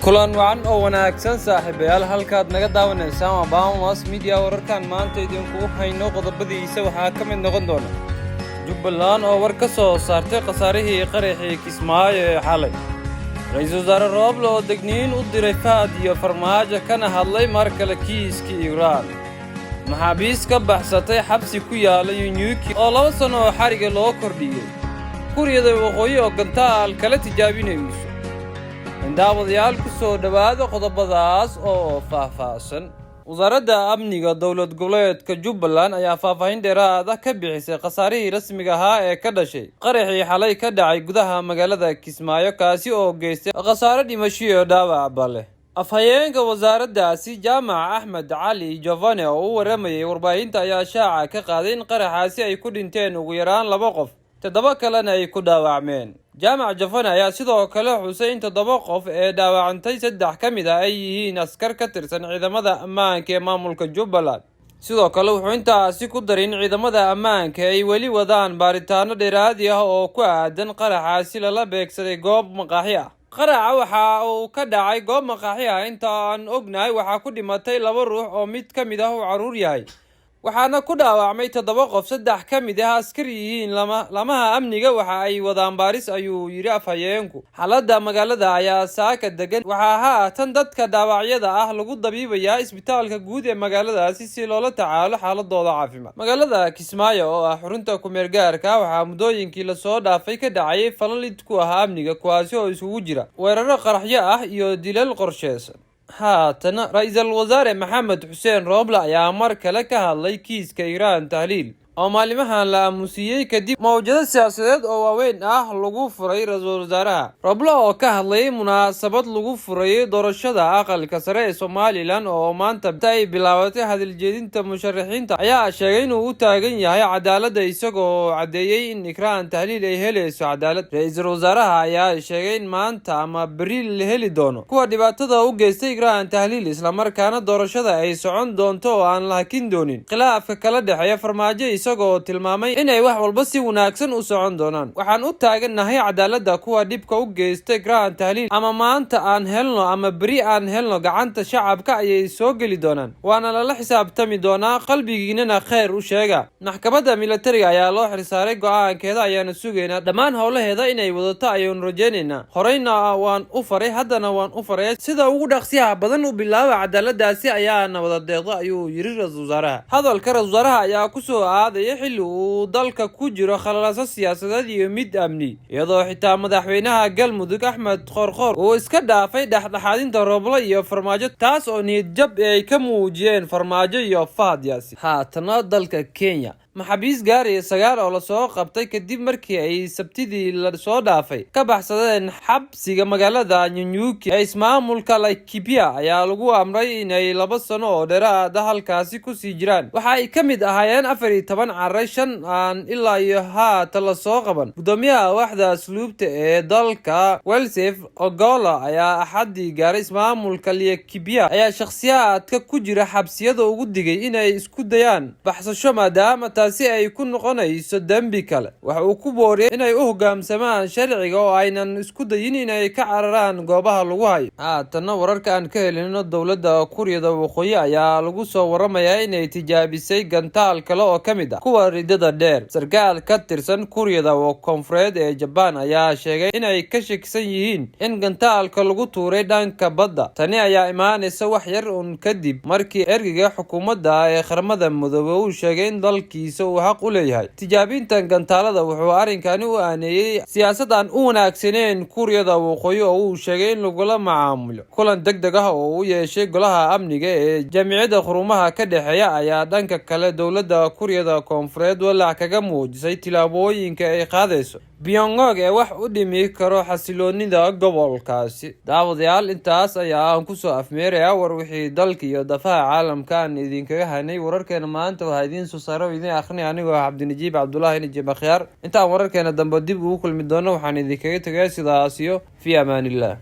kulan wacan oo wanaagsan saaxiibayaal halkaad naga daawanaysaan waa Baamas Media wararkan maanta idinku hayno qodobadiisa waxaa ka mid noqon doona Jubbaland oo war ka soo saartay qasaarihii qaraxii Kismaayo ee xalay Ra'iisul Wasaare Roble oo degniin u diray Faad iyo Farmaajo kana hadlay mar kale kiiskii Iran maxaabiis ka baxsatay xabsi ku yaala Yunyuki oo 2 sano oo xariga loo kordhiyay Kuuriyada Waqooyi oo gantaal kala tijaabinayso daawadayaal ku soo dhawaada qodobadaas oo faahfaahsan wasaaradda amniga dawlad goboleedka Jubbaland ayaa faahfaahin dheeraad ah ka bixisay qasaarihii rasmiga ah ee ka dhashay qaraxii xalay ka dhacay gudaha magaalada Kismaayo kaasi oo geystay qasaare dhimasho iyo dhaawac leh afhayeenka wasaaraddaasi Jaamac Axmed Cali Jovane oo u waramayay warbaahinta ayaa shaaca ka qaaday in qaraxaasi ay ku dhinteen ugu yaraan 2 qof 7 kalena ay ku dhaawacmeen Jaamac Jovane ayaa sidoo kale xusay in 7 qof ee dhaawacantay 3 ka mid ah ay yihiin askar ka tirsan ciidamada ammaanka ee maamulka Jubbaland sidoo kale wuxuu intaasi ku daray in ciidamada ammaanka ay weli wadaan baaritaano dheeraad ah oo ku aadan qaraxaasi lala beegsaday goob maqaaxi ah qaraxa waxa uu ka dhacay goob maqaaxi ah inta aan ognahay waxa ku dhimatay 2 ruux oo mid ka mid ah uu caruur yahay waxaana ku dhaawacmay 7 qof 3 ka mid ah askar yihiin lamaha amniga waxa ay wadaan baaris ayuu yiri afhayeenku xaaladda magaalada ayaa saaka degan waxa haatan dadka dhaawacyada ah lagu dabiibayaa isbitaalka guud ee magaaladaasi si loola tacaalo xaaladooda caafimaad magaalada Kismaayo oo ah xarunta ku meel gaarka waxa mudooyinkii la soo dhaafay ka dhacay falalid ku ah amniga kuwaasi oo isugu jira weeraro qaraxyo ah iyo dilal qorsheysan haatana Ra'iisul Wasaare Maxamed Xuseen Roble ayaa mar kale ka hadlay kiiska Iran tahliil oo maalimahan la aamusiyay kadib mawjado siyaasadeed oo waaweyn ah lagu furay Ra'iisul Wasaaraha Roble oo ka hadlay munaasabad lagu furay doorashada aqalka sare ee Somaliland oo maanta ay bilaabatay hadal jeedinta musharaxiinta ayaa sheegay inuu u taagan yahay cadaaladda isagoo cadeeyay in Iran tahliil ay helayso cadaalad Ra'iisul Wasaaraha ayaa sheegay in maanta ama bari la heli doono kuwa dhibaatada u geystay Iran tahliil isla markaana doorashada ay socon doonto oo aan la hakin doonin khilaafka kala dhaxeeya Farmaajo isagoo tilmaamay inay wax walba si wanaagsan u socon doonaan waxaan u taaganahay cadaaladda kuwa dhibka u geystay Iran tahliil ama maanta aan helno ama bari aan helno gacanta shacabka ayay soo gali doonaan waana la xisaabtami doonaa qalbigiina khayr u sheega maxkamadda militariga ayaa loo xirsaaray go'aankeeda ayaana sugeynaa dhammaan howlaheeda inay wadato ayaan rajaynaynaa horeyna waan u faray haddana waan u faray sida ugu dhaqsiyaha badan u bilaaba cadaaladdaasi ayaana wada deeqdo ayuu yiri Ra'iisul Wasaaraha hadalka Ra'iisul Wasaaraha ayaa ku soo xilli uu dalka ku jiro khalalaas siyaasadeed iyo mid amni iyadoo xitaa madaxweynaha Galmudug Axmed Qorqor uu iska dhaafay dhaxdhaxaadinta Roble iyo Farmaajo taas oo niyad jab ay ka muujiyeen Farmaajo iyo Faad Yaasiin haatana dalka Kenya maxaabiis gaari 9 oo la soo qabtay kadib markii ay sabtidii la soo dhaafay ka baxsadeen xabsiga magaalada Yunyuki ee ismaamulka Laikipia ayaa lagu amray inay 2 sano oo dheeraad ah halkaasi ku sii jiraan waxa ay ka mid ahaayeen 14 carray 5 aan ilaa iyo haatan la soo qaban gudoomiyaha waaxda asluubta ee dalka Welsef Ogola ayaa axadii gaaray ismaamulka Laikipia ayaa shakhsiyaadka ku jira xabsiyada ugu digay inay isku dayaan baxsasho maadaama taasi ay ku noqonayso dambi kale waxa uu ku booriyay inay u hoggaamsamaan sharciga oo aynan isku dayin inay ka cararaan goobaha lagu hayo haatana wararka aan ka helino dawladda Kuuriyada Waqooyi ayaa lagu soo waramayaa inay tijaabisay gantaal kale oo ka mid ah kuwa ridada dheer sarkaal ka tirsan Kuuriyada Koonfureed ee Japan ayaa sheegay inay ka shakisan yihiin in gantaalka lagu tuuray dhanka badda tani ayaa imaanaysa wax yar kadib markii ergeyga xukuumadda ee qaramada midoobay uu sheegay in dalkiisa uu xaq u leeyahay tijaabintan gantaalada wuxuu arrinkani u aaneeyay siyaasadan u wanaagsaneen Kuuriyada Waqooyi oo uu sheegay in lagula macaamulo kulan degdeg ah oo uu yeeshay golaha amniga ee Jamciyadda Quruumaha ka dhaxeeya ayaa dhanka kale dawladda Kuuriyada Koonfureed walaac kaga muujisay tilaabooyinka ay qaadayso Pyongyang ee wax u dhimi karo xasiloonida gobolkaasi daawadayaal intaas ayaa aan ku soo afmeeraya war wixii dalka iyo dafaha caalamka aan idinkaga hanay wararkeena maanta waxa idin soo saaro idin akhriyo anigoo Cabdinajiib Cabdullaahi Najiib Akhyaar inta wararkeena dambe dib ugu kulmi doono waxaan idinkaga tagay sidaas iyo fi amaanillah